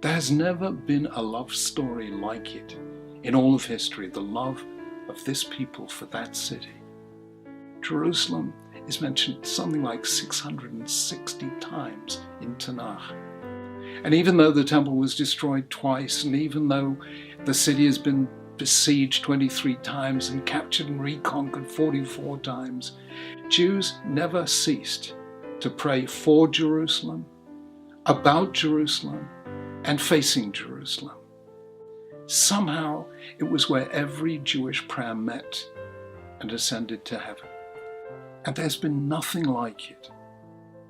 There has never been a love story like it in all of history, the love of this people for that city. Jerusalem is mentioned something like 660 times in Tanakh. And even though the temple was destroyed twice, and even though the city has been besieged 23 times and captured and reconquered 44 times, Jews never ceased to pray for Jerusalem, about Jerusalem, and facing Jerusalem. Somehow it was where every Jewish prayer met and ascended to heaven. And there's been nothing like it.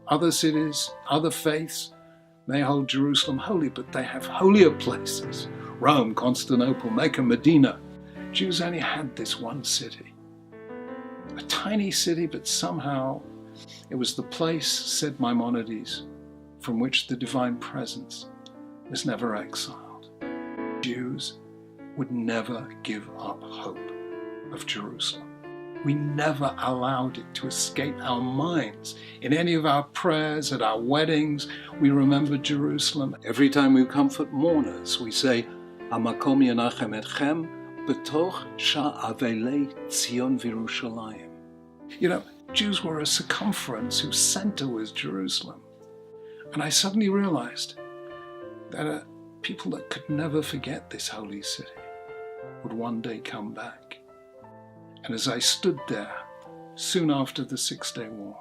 Other cities, other faiths may hold Jerusalem holy, but they have holier places. Rome, Constantinople, Mecca, Medina. Jews only had this one city. A tiny city, but somehow it was the place, said Maimonides, from which the divine presence was never exiled. Jews would never give up hope of Jerusalem. We never allowed it to escape our minds. In any of our prayers, at our weddings, we remember Jerusalem. Every time we comfort mourners, we say, Hamakom yanachem etchem b'toch sha'avelei Tzion v'Yerushalayim. You know, Jews were a circumference whose center was Jerusalem. And I suddenly realized that people that could never forget this holy city would one day come back. And as I stood there, soon after the 6-Day War,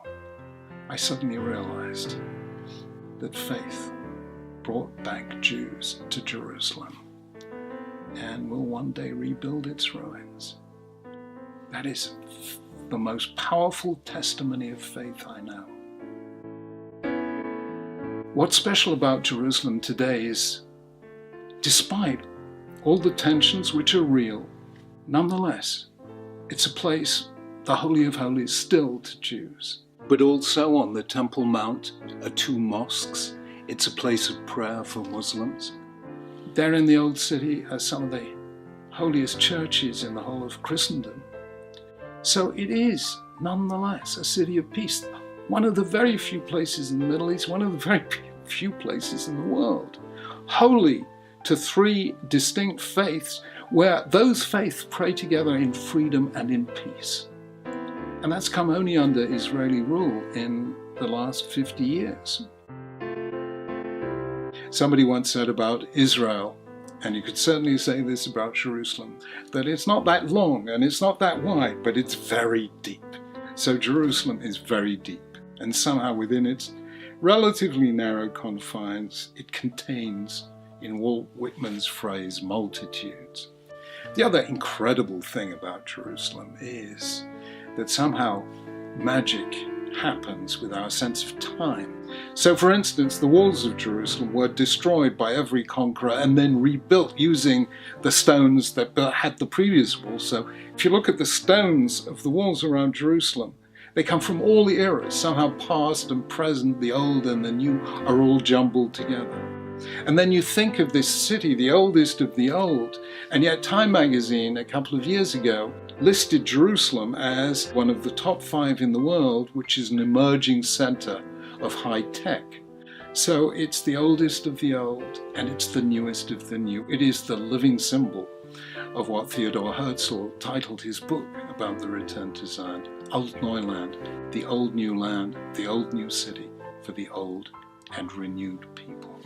I suddenly realized that faith brought back Jews to Jerusalem and will one day rebuild its ruins. That is the most powerful testimony of faith I know. What's special about Jerusalem today is, despite all the tensions which are real, nonetheless, it's a place, the Holy of Holies, still to Jews. But also on the Temple Mount are 2 mosques. It's a place of prayer for Muslims. There in the Old City are some of the holiest churches in the whole of Christendom. So it is, nonetheless, a city of peace. One of the very few places in the Middle East, one of the very few places in the world, holy to 3 distinct faiths, where those faiths pray together in freedom and in peace. And that's come only under Israeli rule in the last 50 years. Somebody once said about Israel, and you could certainly say this about Jerusalem, that it's not that long and it's not that wide, but it's very deep. So Jerusalem is very deep, and somehow within its relatively narrow confines, it contains, in Walt Whitman's phrase, multitudes. The other incredible thing about Jerusalem is that somehow magic happens with our sense of time. So for instance, the walls of Jerusalem were destroyed by every conqueror and then rebuilt using the stones that had the previous walls. So if you look at the stones of the walls around Jerusalem, they come from all the eras, somehow past and present, the old and the new are all jumbled together. And then you think of this city, the oldest of the old, and yet Time magazine a couple of years ago listed Jerusalem as one of the top 5 in the world, which is an emerging center of high tech. So it's the oldest of the old and it's the newest of the new. It is the living symbol of what Theodor Herzl titled his book about the return to Zion, Alt-Neuland, the old new land, the old new city for the old and renewed people.